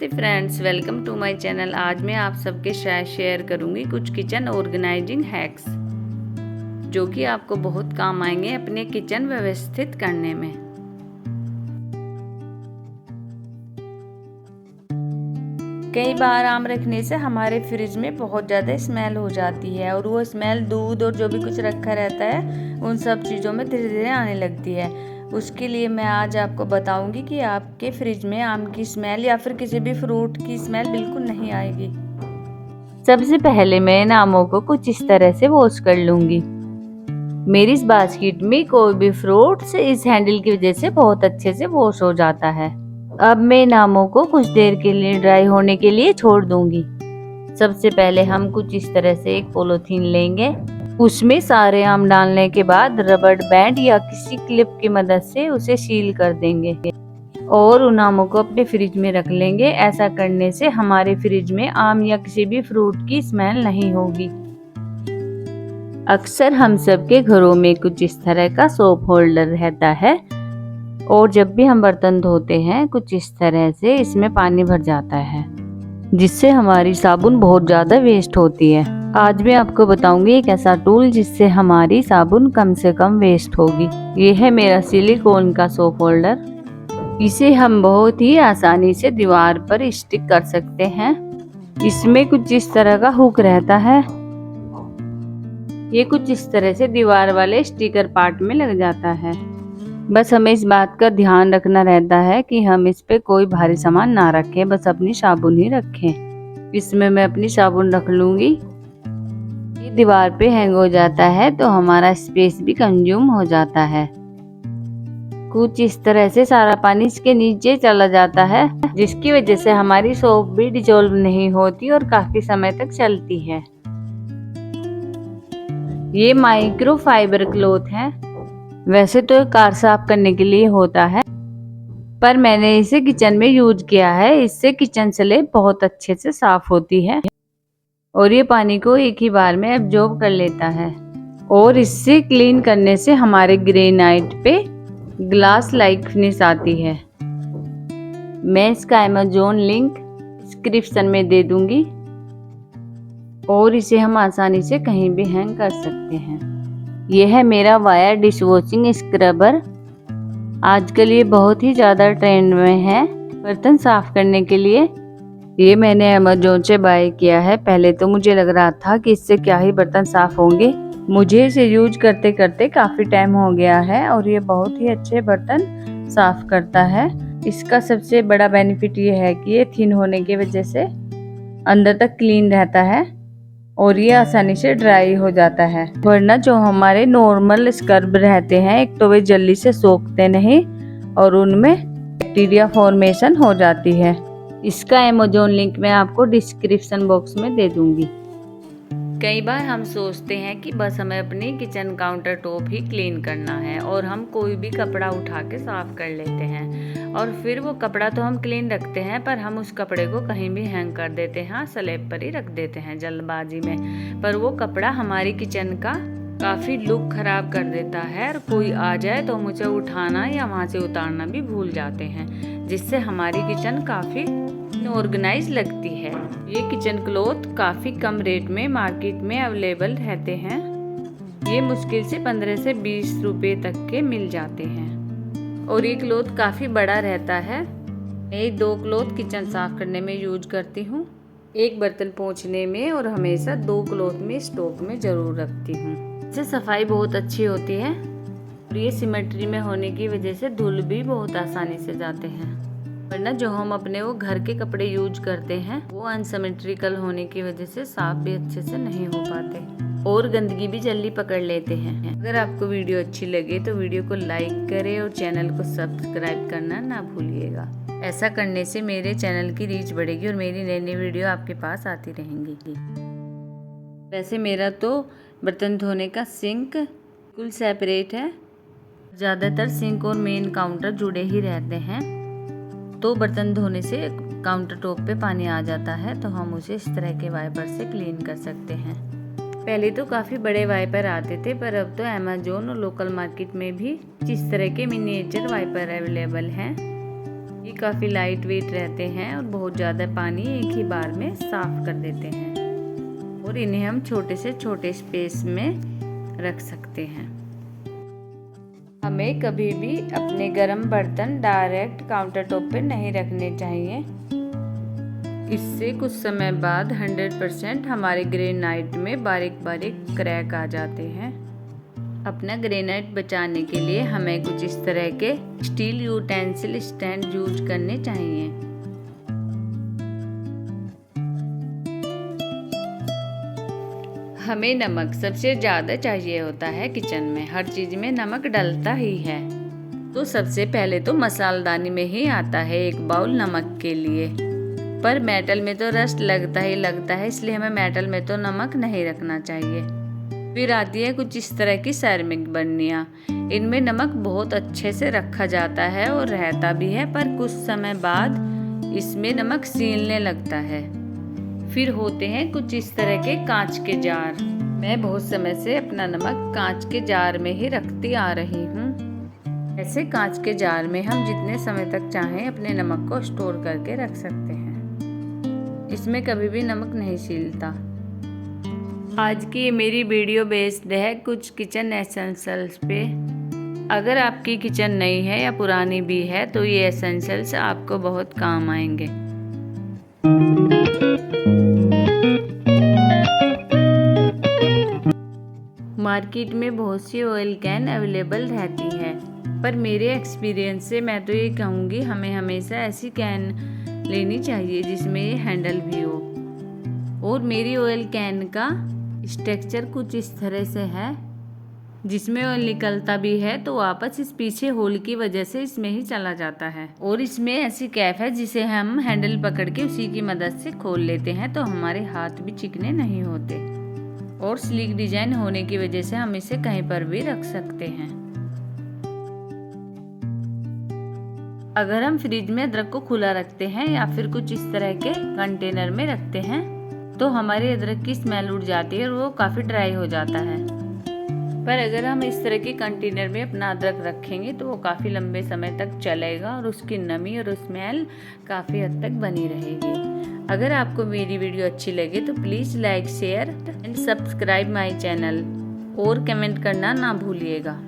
नमस्ते friends, welcome to my channel. आज मैं आप सबके साथ शेयर करूंगी कुछ किचन ऑर्गेनाइजिंग हैक्स जो कि आपको बहुत काम आएंगे अपने किचन व्यवस्थित करने में। कई बार आम रखने से हमारे फ्रिज में बहुत ज़्यादा स्मेल हो जाती है और वो स्मेल दूध और जो भी कुछ रखा रहता है उन सब चीज़ों में धीरे धीरे आने लगती है। उसके लिए मैं आज आपको बताऊंगी कि आपके फ्रिज में आम की स्मेल या फिर किसी भी फ्रूट की स्मेल बिल्कुल नहीं आएगी। सबसे पहले मैं इन आमों को कुछ इस तरह से वॉश कर लूंगी। मेरी इस बास्केट में कोई भी फ्रूट्स इस हैंडल की वजह से बहुत अच्छे से वॉश हो जाता है। अब मैं इन आमों को कुछ देर के लिए ड्राई होने के लिए छोड़ दूंगी। सबसे पहले हम कुछ इस तरह से एक पॉलीथीन लेंगे। उसमें सारे आम डालने के बाद रबड़ बैंड या किसी क्लिप की मदद से उसे सील कर देंगे और उन आमों को अपने फ्रिज में रख लेंगे। ऐसा करने से हमारे फ्रिज में आम या किसी भी फ्रूट की स्मेल नहीं होगी। अक्सर हम सबके घरों में कुछ इस तरह का सोप होल्डर रहता है और जब भी हम बर्तन धोते हैं कुछ इस तरह से इसमें पानी भर जाता है, जिससे हमारी साबुन बहुत ज़्यादा वेस्ट होती है। आज मैं आपको बताऊंगी एक ऐसा टूल जिससे हमारी साबुन कम से कम वेस्ट होगी। ये है मेरा सिलिकॉन का सोप होल्डर। इसे हम बहुत ही आसानी से दीवार पर स्टिक कर सकते हैं। इसमें कुछ इस तरह का हुक रहता है। ये कुछ इस तरह से दीवार वाले स्टिकर पार्ट में लग जाता है। बस हमें इस बात का ध्यान रखना रहता है कि हम इस पे कोई भारी सामान ना रखें, बस अपनी साबुन ही रखें। इसमें मैं अपनी साबुन रख लूंगी। ये दीवार पे हैंग हो जाता है तो हमारा स्पेस भी कंज्यूम हो जाता है। कुछ इस तरह से सारा पानी इसके नीचे चला जाता है, जिसकी वजह से हमारी सोप भी डिजोल्व नहीं होती और काफी समय तक चलती है। ये माइक्रो फाइबर क्लॉथ है। वैसे तो कार साफ करने के लिए होता है, पर मैंने इसे किचन में यूज किया है। इससे किचन स्लैब बहुत अच्छे से साफ होती है और ये पानी को एक ही बार में एब्जॉर्ब कर लेता है और इससे क्लीन करने से हमारे ग्रेनाइट पे ग्लास लाइक फिनिश आती है। मैं इसका अमेज़न लिंक डिस्क्रिप्शन में दे दूंगी और इसे हम आसानी से कहीं भी हैंग कर सकते हैं। यह है मेरा वायर डिश वॉशिंग स्क्रबर। आजकल ये बहुत ही ज़्यादा ट्रेंड में है बर्तन साफ करने के लिए। ये मैंने अमेज़न से बाय किया है। पहले तो मुझे लग रहा था कि इससे क्या ही बर्तन साफ होंगे। मुझे इसे यूज करते करते काफ़ी टाइम हो गया है और ये बहुत ही अच्छे बर्तन साफ करता है। इसका सबसे बड़ा बेनिफिट ये है कि ये थिन होने की वजह से अंदर तक क्लीन रहता है और ये आसानी से ड्राई हो जाता है। वरना जो हमारे नॉर्मल स्क्रब रहते हैं, एक तो वे जल्दी से सोखते नहीं और उनमें बैक्टीरिया फॉर्मेशन हो जाती है। इसका अमेज़न लिंक मैं आपको डिस्क्रिप्शन बॉक्स में दे दूंगी। कई बार हम सोचते हैं कि बस हमें अपनी किचन काउंटर टॉप ही क्लीन करना है और हम कोई भी कपड़ा उठा के साफ कर लेते हैं और फिर वो कपड़ा तो हम क्लीन रखते हैं पर हम उस कपड़े को कहीं भी हैंग कर देते हैं, स्लैब पर ही रख देते हैं जल्दबाजी में। पर वो कपड़ा हमारी किचन का काफ़ी लुक खराब कर देता है और कोई आ जाए तो मुझे उठाना या वहाँ से उतारना भी भूल जाते हैं, जिससे हमारी किचन काफ़ी ऑर्गेनाइज लगती है। ये किचन क्लॉथ काफ़ी कम रेट में मार्केट में अवेलेबल रहते हैं। ये मुश्किल से 15 से 20 रुपए तक के मिल जाते हैं और ये क्लॉथ काफ़ी बड़ा रहता है। मैं 2 क्लॉथ किचन साफ करने में यूज करती हूँ, एक बर्तन पोंछने में और हमेशा 2 क्लॉथ में स्टॉक में ज़रूर रखती हूँ। इससे सफाई बहुत अच्छी होती है और ये सिमेट्री में होने की वजह से धुल भी बहुत आसानी से जाते हैं। वरना जो हम अपने वो घर के कपड़े यूज करते हैं वो अनसिमेट्रिकल होने की वजह से साफ भी अच्छे से नहीं हो पाते और गंदगी भी जल्दी पकड़ लेते हैं। अगर आपको वीडियो अच्छी लगे तो वीडियो को लाइक करें और चैनल को सब्सक्राइब करना ना भूलिएगा। ऐसा करने से मेरे चैनल की रीच बढ़ेगी और मेरी नई नई वीडियो आपके पास आती रहेंगी। वैसे मेरा तो बर्तन धोने का सिंक बिल्कुल सेपरेट है। ज़्यादातर सिंक और मेन काउंटर जुड़े ही रहते हैं, तो बर्तन धोने से काउंटर टॉप पे पानी आ जाता है तो हम उसे इस तरह के वाइपर से क्लीन कर सकते हैं। पहले तो काफ़ी बड़े वाइपर आते थे पर अब तो अमेज़न और लोकल मार्केट में भी इस तरह के मिनिएचर वाइपर अवेलेबल हैं। ये काफ़ी लाइट वेट रहते हैं और बहुत ज़्यादा पानी एक ही बार में साफ़ कर देते हैं और इन्हें हम छोटे से छोटे स्पेस में रख सकते हैं। हमें कभी भी अपने गर्म बर्तन डायरेक्ट काउंटर टॉप पे नहीं रखने चाहिए। इससे कुछ समय बाद 100% हमारे ग्रेनाइट में बारीक बारीक क्रैक आ जाते हैं। अपना ग्रेनाइट बचाने के लिए हमें कुछ इस तरह के स्टील यूटेंसिल स्टैंड यूज करने चाहिए। हमें नमक सबसे ज़्यादा चाहिए होता है किचन में, हर चीज़ में नमक डलता ही है। तो सबसे पहले तो मसालदानी में ही आता है एक बाउल नमक के लिए, पर मेटल में तो रस्ट लगता ही लगता है, इसलिए हमें मेटल में तो नमक नहीं रखना चाहिए। फिर आती है कुछ इस तरह की सेरेमिक बर्नियाँ। इनमें नमक बहुत अच्छे से रखा जाता है और रहता भी है, पर कुछ समय बाद इसमें नमक सीलने लगता है। फिर होते हैं कुछ इस तरह के कांच के जार। मैं बहुत समय से अपना नमक कांच के जार में ही रखती आ रही हूँ। ऐसे कांच के जार में हम जितने समय तक चाहें अपने नमक को स्टोर करके रख सकते हैं। इसमें कभी भी नमक नहीं सीलता। आज की मेरी वीडियो बेस्ड है कुछ किचन एसेंशियल्स पे। अगर आपकी किचन नई है या पुरानी भी है तो ये एसेंशियल्स आपको बहुत काम आएंगे। मार्केट में बहुत सी ऑयल कैन अवेलेबल रहती है, पर मेरे एक्सपीरियंस से मैं तो ये कहूँगी हमें हमेशा ऐसी कैन लेनी चाहिए जिसमें ये हैंडल भी हो। और मेरी ऑयल कैन का स्ट्रक्चर कुछ इस तरह से है, जिसमें ऑयल निकलता भी है तो वापस इस पीछे होल की वजह से इसमें ही चला जाता है। और इसमें ऐसी कैप है जिसे हम हैंडल पकड़ के उसी की मदद से खोल लेते हैं, तो हमारे हाथ भी चिकने नहीं होते। और स्लीक डिजाइन होने की वजह से हम इसे कहीं पर भी रख सकते हैं। अगर हम फ्रिज में अदरक को खुला रखते हैं या फिर कुछ इस तरह के कंटेनर में रखते हैं तो हमारी अदरक की स्मेल उड़ जाती है और वो काफ़ी ड्राई हो जाता है। पर अगर हम इस तरह के कंटेनर में अपना अदरक रखेंगे तो वो काफ़ी लंबे समय तक चलेगा और उसकी नमी और स्मेल काफ़ी हद तक बनी रहेगी। अगर आपको मेरी वीडियो अच्छी लगे तो please like, share and subscribe my channel और कमेंट करना ना भूलिएगा।